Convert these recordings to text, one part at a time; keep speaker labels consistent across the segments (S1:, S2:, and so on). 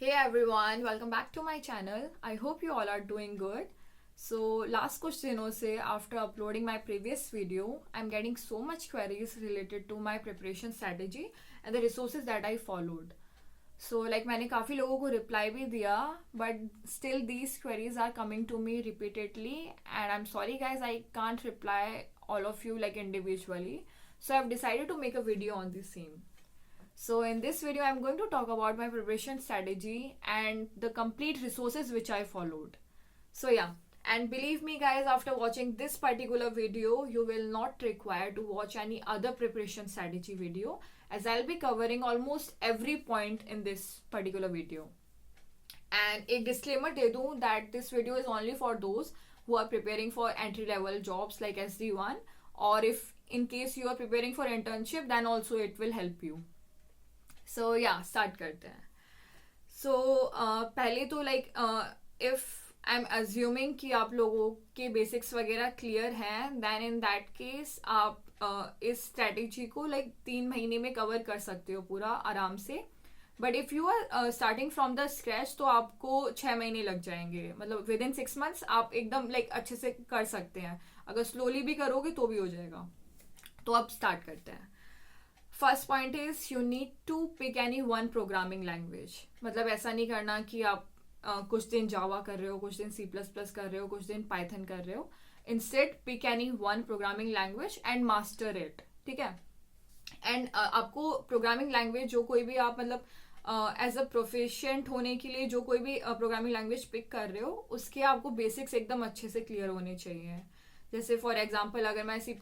S1: Hey everyone, welcome back to my channel. I hope you all are doing good. So last कुछ दिनों से after uploading my previous video, I'm getting so much queries related to my preparation strategy and the resources that I followed. So like मैंने काफ़ी लोगों को reply भी दिया, but still these queries are coming to me repeatedly and I'm sorry guys, I can't reply all of you like individually. So I've decided to make a video on the same. So in this video, I'm going to talk about my preparation strategy and the complete resources which I followed. So yeah, and believe me guys, after watching this particular video, you will not require to watch any other preparation strategy video as I'll be covering almost every point in this particular video. And a disclaimer दे दूँ that this video is only for those who are preparing for entry level jobs like SD1, or if in case you are preparing for internship, then also it will help you. सो या start करते हैं. सो पहले तो like if I am assuming कि आप लोगों के basics वगैरह क्लियर हैं, देन इन दैट केस आप इस स्ट्रेटेजी को लाइक 3 महीने में कवर कर सकते हो पूरा आराम से. But if you are starting from the scratch तो आपको 6 महीने लग जाएंगे. मतलब विद इन 6 मंथ्स आप एकदम लाइक अच्छे से कर सकते हैं. अगर स्लोली भी करोगे तो भी हो जाएगा. तो अब स्टार्ट करते हैं. First point is you need to pick any one programming language. मतलब ऐसा नहीं करना कि आप कुछ दिन जावा कर रहे हो, कुछ दिन C++ कर रहे हो, कुछ दिन पाइथन कर रहे हो. Instead pick any one programming language and master it. ठीक है. एंड आपको प्रोग्रामिंग लैंग्वेज जो कोई भी आप मतलब एज अ प्रोफिशिएंट होने के लिए जो कोई भी प्रोग्रामिंग लैंग्वेज पिक कर रहे हो उसके आपको बेसिक्स एकदम अच्छे से क्लियर होने चाहिए. जैसे फॉर एग्जांपल अगर मैं C++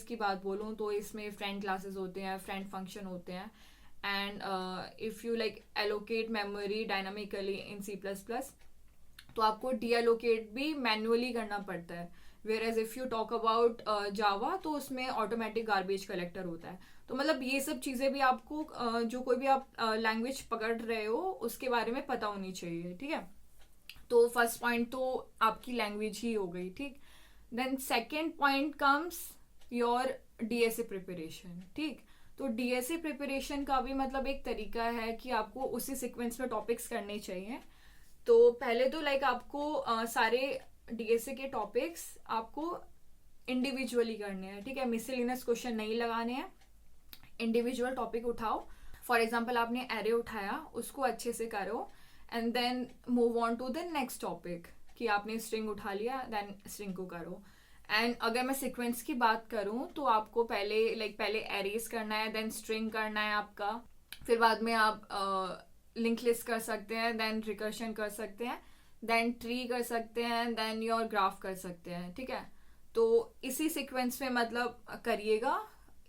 S1: की बात बोलूँ तो इसमें फ्रेंड क्लासेस होते हैं, फ्रेंड फंक्शन होते हैं. And if you like allocate memory dynamically in C++ तो आपको डी एलोकेट भी मैनुअली करना पड़ता है. Whereas if you talk about Java तो उसमें ऑटोमेटिक गार्बेज कलेक्टर होता है. तो मतलब ये सब चीज़ें भी आपको जो कोई भी आप लैंग्वेज पकड़ रहे हो उसके बारे में पता होनी चाहिए. ठीक है. तो फर्स्ट पॉइंट तो आपकी लैंग्वेज ही हो गई. ठीक. Then second point comes your DSA preparation. ठीक. तो DSA प्रिपरेशन का भी मतलब एक तरीका है कि आपको उसी सीक्वेंस में टॉपिक्स करने चाहिए. तो पहले तो लाइक आपको सारे DSA के टॉपिक्स आपको इंडिविजुअली करने हैं. ठीक है. मिसलिनियस क्वेश्चन नहीं लगाने हैं. इंडिविजुअल टॉपिक उठाओ. फॉर एग्जाम्पल आपने एरे उठाया, उसको अच्छे से करो and then move on to the next topic कि आपने स्ट्रिंग उठा लिया, देन स्ट्रिंग को करो. एंड अगर मैं सीक्वेंस की बात करूँ तो आपको पहले एरेज करना है, देन स्ट्रिंग करना है आपका. फिर बाद में आप लिंक लिस्ट कर सकते हैं, देन रिकर्शन कर सकते हैं, देन ट्री कर सकते हैं, देन योर ग्राफ कर सकते हैं. ठीक है. तो इसी सीक्वेंस में मतलब करिएगा,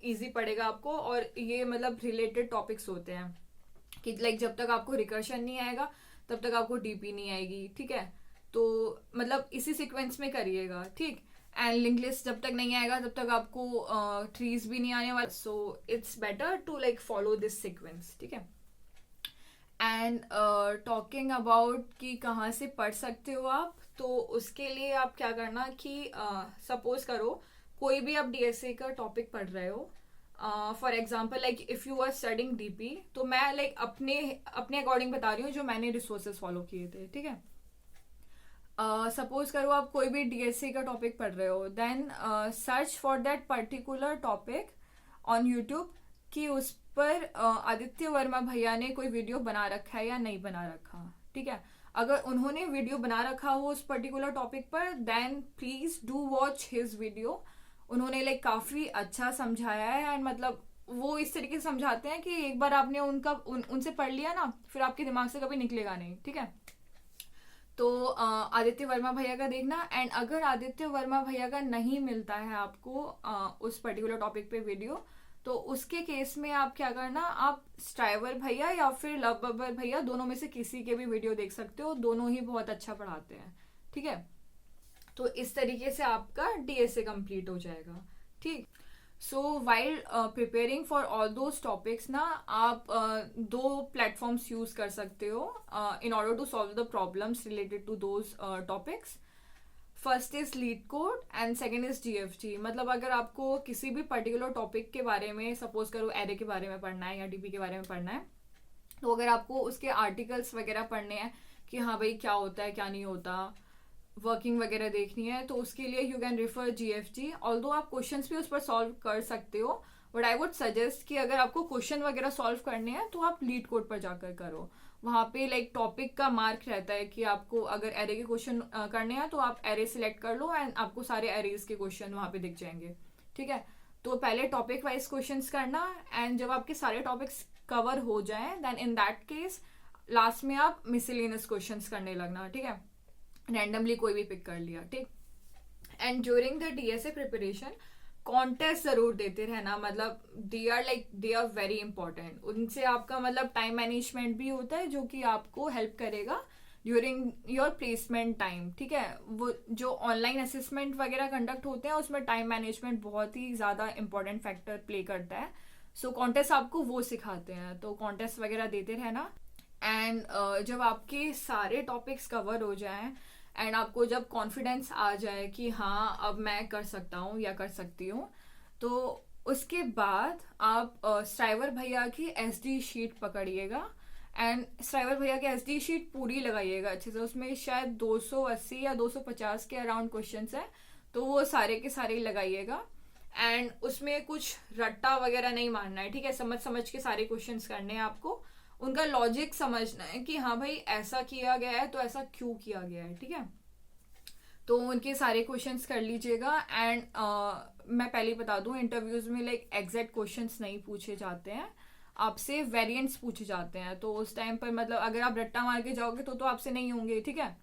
S1: इजी पड़ेगा आपको. और ये मतलब रिलेटेड टॉपिक्स होते हैं कि लाइक जब तक आपको रिकर्शन नहीं आएगा तब तक आपको DP नहीं आएगी. ठीक है. तो मतलब इसी सीक्वेंस में करिएगा. ठीक. एंड लिंक लिस्ट जब तक नहीं आएगा तब तक आपको ट्रीज भी नहीं आने वाले. So it's better to like follow this sequence. ठीक है. एंड टॉकिंग अबाउट कि कहाँ से पढ़ सकते हो आप, तो उसके लिए आप क्या करना कि सपोज करो कोई भी आप DSA का टॉपिक पढ़ रहे हो. For example like if you are studying DP, तो मैं लाइक अपने अकॉर्डिंग बता रही हूँ जो मैंने रिसोर्सेज फॉलो किए थे. ठीक है. सपोज करो आप कोई भी DSA का टॉपिक पढ़ रहे हो, then search for that particular topic on YouTube कि उस पर आदित्य वर्मा भैया ने कोई वीडियो बना रखा है या नहीं बना रखा. ठीक है. अगर उन्होंने वीडियो बना रखा हो उस पर्टिकुलर टॉपिक पर, then please do watch his video. उन्होंने लाइक काफ़ी अच्छा समझाया है. एंड मतलब वो इस तरीके से समझाते हैं कि एक बार आपने उनसे पढ़ लिया ना, फिर आपके दिमाग से कभी निकलेगा नहीं. ठीक है. तो आदित्य वर्मा भैया का देखना. एंड अगर आदित्य वर्मा भैया का नहीं मिलता है आपको उस पर्टिकुलर टॉपिक पे वीडियो, तो उसके केस में आप क्या करना, आप स्ट्राइवर भैया या फिर लव बब्बर भैया दोनों में से किसी के भी वीडियो देख सकते हो. दोनों ही बहुत अच्छा पढ़ाते हैं. ठीक है. तो इस तरीके से आपका DSA कंप्लीट हो जाएगा. ठीक. So while preparing for all those topics ना, आप दो प्लेटफॉर्म्स यूज कर सकते हो in order to solve the problems related to those topics. First is LeetCode and second is GFG. मतलब अगर आपको किसी भी पर्टिकुलर टॉपिक के बारे में, सपोज करो एरे के बारे में पढ़ना है या DP के बारे में पढ़ना है, तो अगर आपको उसके आर्टिकल्स वगैरह पढ़ने हैं कि हाँ भाई क्या होता है क्या नहीं होता, वर्किंग वगैरह देखनी है, तो उसके लिए you can refer GFG। Although आप क्वेश्चंस भी उस पर सॉल्व कर सकते हो, बट आई वुड सजेस्ट कि अगर आपको क्वेश्चन वगैरह सॉल्व करने हैं तो आप लीड कोड पर जाकर करो। वहाँ पे लाइक टॉपिक का मार्क रहता है कि आपको अगर एरे के क्वेश्चन करने हैं तो आप एरे सिलेक्ट कर लो एंड आपको सारे एरेज के क्वेश्चन वहाँ पे दिख जाएंगे। ठीक है, तो पहले टॉपिक वाइज क्वेश्चंस करना, एंड जब आपके सारे टॉपिक्स कवर हो जाए then in that case last में आप मिसलेनियस क्वेश्चंस करने लगना। ठीक है, रैंडमली कोई भी पिक कर लिया। ठीक, and during the DSA preparation contest जरूर देते रहना, मतलब दे आर वेरी इंपॉर्टेंट। उनसे आपका मतलब टाइम मैनेजमेंट भी होता है जो कि आपको हेल्प करेगा ड्यूरिंग योर प्लेसमेंट टाइम। ठीक है, वो जो ऑनलाइन असेसमेंट वगैरह कंडक्ट होते हैं उसमें टाइम मैनेजमेंट बहुत ही ज़्यादा इंपॉर्टेंट फैक्टर प्ले करता है। सो कॉन्टेस्ट आपको वो सिखाते हैं, तो कॉन्टेस्ट वगैरह देते रहना। एंड जब आपके सारे टॉपिक्स कवर हो जाएं एंड आपको जब कॉन्फिडेंस आ जाए कि हाँ अब मैं कर सकता हूँ या कर सकती हूँ, तो उसके बाद आप स्ट्राइवर भैया की SD शीट पकड़िएगा एंड स्ट्राइवर भैया की SD शीट पूरी लगाइएगा अच्छे से। उसमें शायद 280 या 250 के अराउंड क्वेश्चंस हैं, तो वो सारे के सारे ही लगाइएगा। एंड उसमें कुछ रट्टा वगैरह नहीं मारना है। ठीक है, समझ समझ के सारे क्वेश्चंस करने हैं आपको, उनका लॉजिक समझना है कि हाँ भाई ऐसा किया गया है तो ऐसा क्यों किया गया है। ठीक है, तो उनके सारे क्वेश्चंस कर लीजिएगा। एंड मैं पहले ही बता दूं, इंटरव्यूज में लाइक एग्जैक्ट क्वेश्चंस नहीं पूछे जाते हैं, आपसे वेरिएंट्स पूछे जाते हैं। तो उस टाइम पर मतलब अगर आप रट्टा मार के जाओगे तो आपसे नहीं होंगे। ठीक है,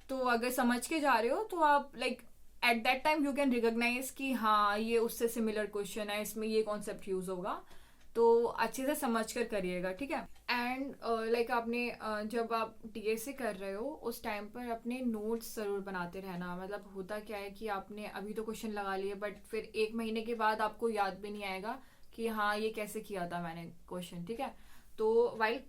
S1: तो अगर समझ के जा रहे हो तो आप like at that time you can recognise कि हाँ ये उससे सिमिलर क्वेश्चन है, इसमें ये कॉन्सेप्ट यूज होगा, तो अच्छे से समझ कर करिएगा। ठीक है, एंड लाइक आपने जब आप DSA कर रहे हो उस टाइम पर अपने नोट्स ज़रूर बनाते रहना। मतलब होता क्या है कि आपने अभी तो क्वेश्चन लगा लिए बट फिर 1 महीने के बाद आपको याद भी नहीं आएगा कि हाँ ये कैसे किया था मैंने क्वेश्चन। ठीक है, तो while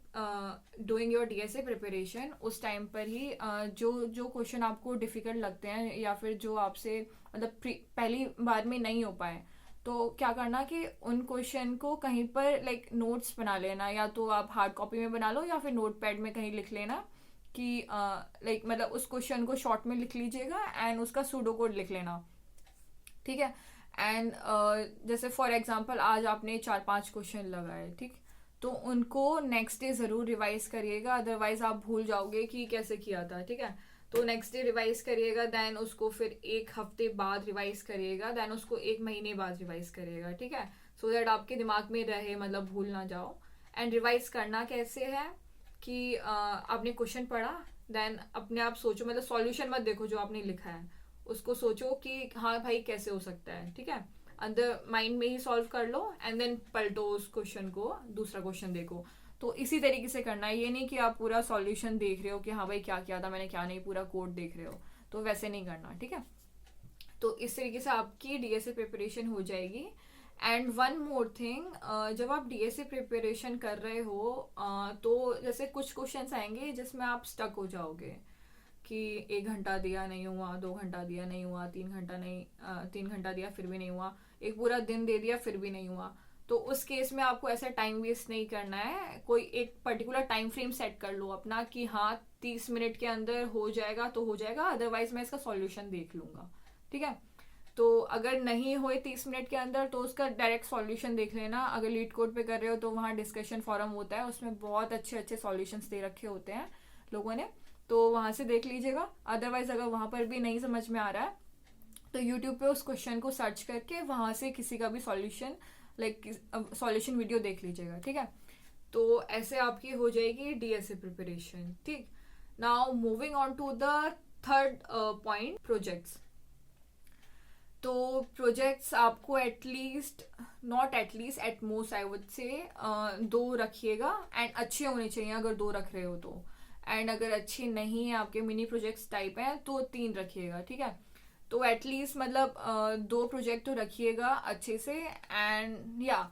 S1: doing your DSA preparation उस टाइम पर ही जो जो क्वेश्चन आपको डिफ़िकल्ट लगते हैं या फिर जो आपसे मतलब पहली बार में नहीं हो पाए, तो क्या करना कि उन क्वेश्चन को कहीं पर लाइक नोट्स बना लेना, या तो आप हार्ड कॉपी में बना लो या फिर नोट पैड में कहीं लिख लेना कि लाइक मतलब उस क्वेश्चन को शॉर्ट में लिख लीजिएगा एंड उसका सूडो कोड लिख लेना। ठीक है, एंड जैसे फॉर एग्जांपल आज आपने 4-5 क्वेश्चन लगाए, ठीक, तो उनको नेक्स्ट डे ज़रूर रिवाइज करिएगा, अदरवाइज आप भूल जाओगे कि कैसे किया था। ठीक है, तो नेक्स्ट डे रिवाइज करिएगा, देन उसको फिर 1 हफ्ते बाद रिवाइज करिएगा, देन उसको 1 महीने बाद रिवाइज करिएगा। ठीक है, सो दैट आपके दिमाग में रहे, मतलब भूल ना जाओ। एंड रिवाइज करना कैसे है कि आपने क्वेश्चन पढ़ा, देन अपने आप सोचो, मतलब सॉल्यूशन मत देखो, जो आपने लिखा है उसको सोचो कि हाँ भाई कैसे हो सकता है। ठीक है, अंदर माइंड में ही सॉल्व कर लो एंड देन पलटो उस क्वेश्चन को, दूसरा क्वेश्चन देखो। तो इसी तरीके से करना है, ये नहीं कि आप पूरा सॉल्यूशन देख रहे हो कि हाँ भाई क्या किया था मैंने क्या नहीं, पूरा कोड देख रहे हो, तो वैसे नहीं करना। ठीक है, तो इस तरीके से आपकी DSA प्रिपरेशन हो जाएगी। एंड वन मोर थिंग, जब आप DSA प्रिपरेशन कर रहे हो तो जैसे कुछ क्वेश्चंस आएंगे जिसमें आप स्टक हो जाओगे कि 1 घंटा दिया नहीं हुआ, 2 घंटा दिया नहीं हुआ, 3 घंटा नहीं 3 घंटा दिया फिर भी नहीं हुआ, एक पूरा दिन दे दिया फिर भी नहीं हुआ। तो उस केस में आपको ऐसा टाइम वेस्ट नहीं करना है, कोई एक पर्टिकुलर टाइम फ्रेम सेट कर लो अपना कि हाँ 30 मिनट के अंदर हो जाएगा तो हो जाएगा, अदरवाइज मैं इसका सॉल्यूशन देख लूंगा। ठीक है, तो अगर नहीं हुए 30 मिनट के अंदर तो उसका डायरेक्ट सॉल्यूशन देख लेना। अगर लीड कोड पे कर रहे हो तो वहाँ डिस्कशन फोरम होता है, उसमें बहुत अच्छे अच्छे सॉल्यूशंस दे रखे होते हैं लोगों ने, तो वहाँ से देख लीजिएगा। अदरवाइज अगर वहाँ पर भी नहीं समझ में आ रहा है तो यूट्यूब पे उस क्वेश्चन को सर्च करके वहाँ से किसी का भी सॉल्यूशन लाइक सॉल्यूशन वीडियो देख लीजिएगा। ठीक है, तो ऐसे आपकी हो जाएगी DSA प्रिपरेशन। ठीक, now moving on to the third point, projects. तो प्रोजेक्ट्स आपको at least not at least at most I would say 2 रखिएगा, एंड अच्छे होने चाहिए अगर 2 रख रहे हो तो, एंड अगर अच्छे नहीं है आपके मिनी प्रोजेक्ट्स टाइप हैं तो 3 रखिएगा। ठीक है, तो एटलीस्ट मतलब 2 प्रोजेक्ट तो रखिएगा अच्छे से। एंड या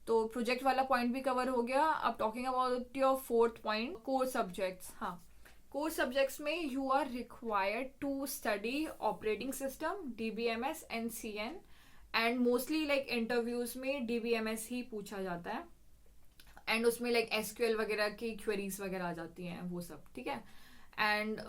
S1: तो प्रोजेक्ट वाला पॉइंट भी कवर हो गया। अब talking about your fourth point, core subjects. हाँ, कोर सब्जेक्ट्स में you are required to study operating system, DBMS and CN, and mostly like interviews में DBMS ही पूछा जाता है। एंड उसमें लाइक एसक्यूएल वगैरह की क्वेरीज वगैरह आ जाती हैं वो सब, ठीक है। एंड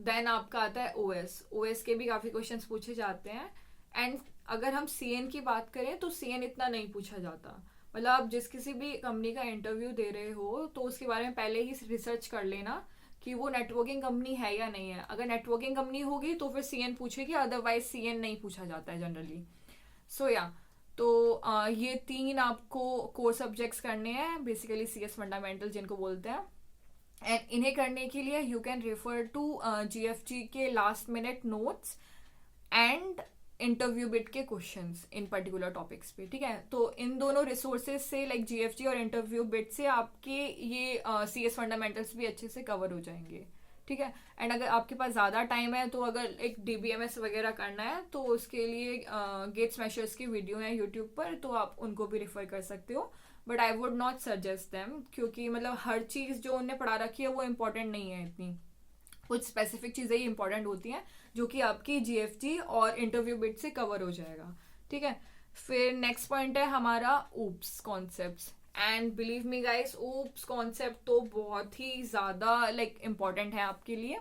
S1: देन आपका आता है ओएस के भी काफ़ी क्वेश्चंस पूछे जाते हैं। एंड अगर हम सीएन की बात करें तो सीएन इतना नहीं पूछा जाता। मतलब आप जिस किसी भी कंपनी का इंटरव्यू दे रहे हो तो उसके बारे में पहले ही रिसर्च कर लेना कि वो नेटवर्किंग कंपनी है या नहीं है। अगर नेटवर्किंग कंपनी होगी तो फिर सीएन पूछेगी, अदरवाइज सीएन नहीं पूछा जाता है जनरली। सो या तो ये 3 आपको कोर सब्जेक्ट्स करने हैं, बेसिकली सीएस फंडामेंटल जिनको बोलते हैं। एंड इन्हें करने के लिए you can refer to GFG के last minute notes and interview bit के क्वेश्चंस इन पर्टिकुलर टॉपिक्स पे, ठीक है। तो इन दोनों रिसोर्सेज से लाइक जीएफजी और इंटरव्यू बिट से आपके ये सीएस फंडामेंटल्स भी अच्छे से कवर हो जाएंगे, ठीक है। एंड अगर आपके पास ज़्यादा टाइम है तो अगर एक डीबीएमएस वगैरह करना है तो उसके लिए गेट स्मैशर्स की वीडियो है यूट्यूब पर, तो आप उनको भी रेफर कर सकते हो। But I would not suggest them, क्योंकि मतलब हर चीज़ जो उन्हें पढ़ा रखी है वो इम्पोर्टेंट नहीं है इतनी। कुछ स्पेसिफिक चीज़ें ही इंपॉर्टेंट होती हैं जो कि आपकी जीएफजी और इंटरव्यू बिट से कवर हो जाएगा, ठीक है। फिर नेक्स्ट पॉइंट है हमारा oops concepts. And believe me guys, oops concept तो बहुत ही ज़्यादा लाइक इम्पॉर्टेंट है आपके लिए।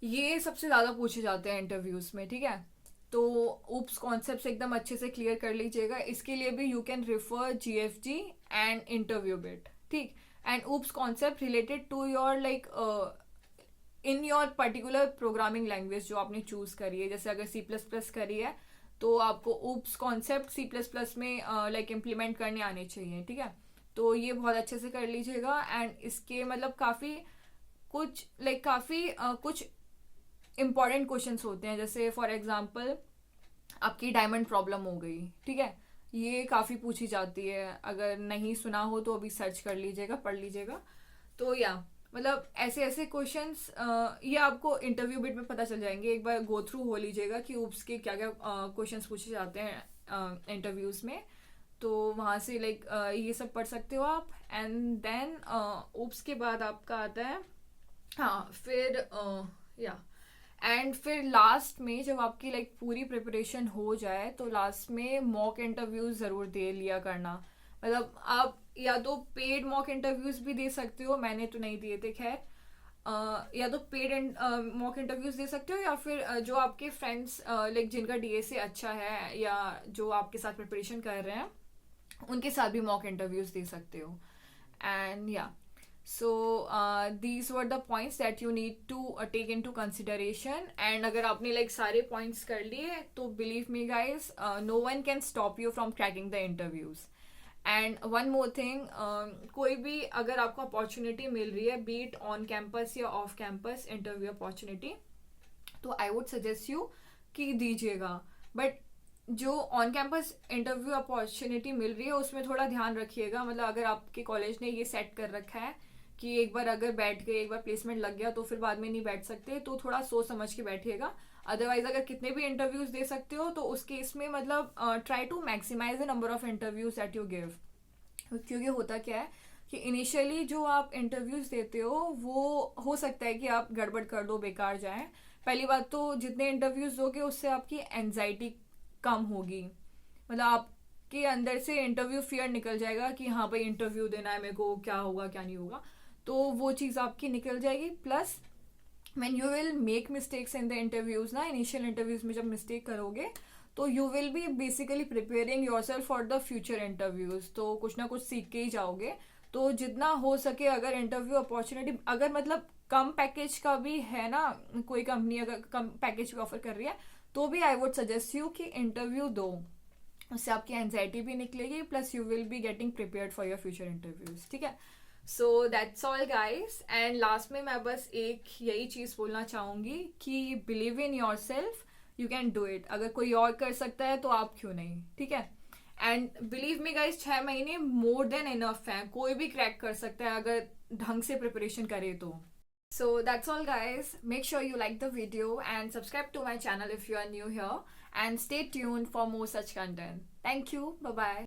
S1: ये सबसे ज़्यादा पूछे जाते हैं इंटरव्यूज में, ठीक है। तो ऊप्स कॉन्सेप्ट्स एकदम अच्छे से क्लियर कर लीजिएगा। इसके लिए भी you can refer GFG and interview bit, ठीक। And OOPs concept related to your like in your particular programming language जो आपने चूज करी है। जैसे अगर C++ करी है तो आपको ऊप्स कॉन्सेप्ट C++ में लाइक इम्प्लीमेंट करने आने चाहिए, ठीक है। तो ये बहुत अच्छे से कर लीजिएगा। एंड इसके मतलब काफ़ी कुछ इम्पॉर्टेंट क्वेश्चंस होते हैं। जैसे फॉर एग्जांपल आपकी डायमंड प्रॉब्लम हो गई, ठीक है, ये काफ़ी पूछी जाती है। अगर नहीं सुना हो तो अभी सर्च कर लीजिएगा, पढ़ लीजिएगा। तो या मतलब ऐसे ऐसे क्वेश्चंस ये आपको इंटरव्यू बिट में पता चल जाएंगे। एक बार गो थ्रू हो लीजिएगा कि ऊप्स के क्या क्या क्वेश्चंस पूछे जाते हैं इंटरव्यूज में। तो वहाँ से लाइक ये सब पढ़ सकते हो आप। एंड देन ऊप्स के बाद आपका आता है फिर एंड फिर लास्ट में जब आपकी लाइक पूरी प्रिपरेशन हो जाए तो लास्ट में मॉक इंटरव्यूज ज़रूर दे लिया करना। मतलब आप या तो पेड मॉक इंटरव्यूज भी दे सकते हो, मैंने तो नहीं दिए थे खैर। या तो पेड मॉक इंटरव्यूज दे सकते हो, या फिर जो आपके फ्रेंड्स लाइक जिनका डीएसए अच्छा है या जो आपके साथ प्रिपरेशन कर रहे हैं उनके साथ भी मॉक इंटरव्यूज दे सकते हो। एंड या so these were the points that you need to take into consideration. And अगर आपने like सारे points कर लिए तो believe me guys, no one can stop you from cracking the interviews. And one more thing, कोई भी अगर आपको opportunity मिल रही है be it on campus या off campus interview opportunity, तो I would suggest you कि दीजिएगा। बट जो ऑन कैंपस इंटरव्यू अपॉर्चुनिटी मिल रही है उसमें थोड़ा ध्यान रखिएगा। मतलब अगर आपके कॉलेज ने ये सेट कर रखा है कि एक बार अगर बैठ गए, एक बार प्लेसमेंट लग गया तो फिर बाद में नहीं बैठ सकते, तो थोड़ा सोच समझ के बैठिएगा। अदरवाइज अगर कितने भी इंटरव्यूज दे सकते हो तो उस केस में मतलब try to maximise the number of interviews that you give. क्योंकि होता क्या है कि इनिशियली जो आप इंटरव्यूज देते हो वो हो सकता है कि आप गड़बड़ कर दो, बेकार जाए। पहली बात तो जितने इंटरव्यूज दोगे उससे आपकी एंजाइटी कम होगी। मतलब आपके अंदर से इंटरव्यू फियर निकल जाएगा कि हाँ भाई इंटरव्यू देना है मेरे को, क्या होगा क्या नहीं होगा, तो वो चीज़ आपकी निकल जाएगी। Plus when you will make mistakes in the interviews ना, इनिशियल इंटरव्यूज में जब मिस्टेक करोगे तो you will be basically preparing yourself for the future interviews. तो कुछ ना कुछ सीख के ही जाओगे। तो जितना हो सके अगर इंटरव्यू अपॉर्चुनिटी अगर मतलब कम पैकेज का भी है ना, कोई कंपनी अगर कम पैकेज भी ऑफर कर रही है तो भी आई वुड सजेस्ट यू कि इंटरव्यू दो। उससे आपकी एंजाइटी भी निकलेगी, plus you will be getting prepared for your future interviews, ठीक है। So that's all guys. And last में मैं बस एक यही चीज़ बोलना चाहूँगी कि believe in your self, you can do it. अगर कोई और कर सकता है तो आप क्यों नहीं, ठीक है। एंड बिलीव मी गाइस, 6 महीने मोर देन इनफ है, कोई भी क्रैक कर सकता है अगर ढंग से प्रिपरेशन करे तो। So that's all guys. Make sure you like the video and subscribe to my channel if you are new here, and stay tuned for more such content. Thank you. Bye bye.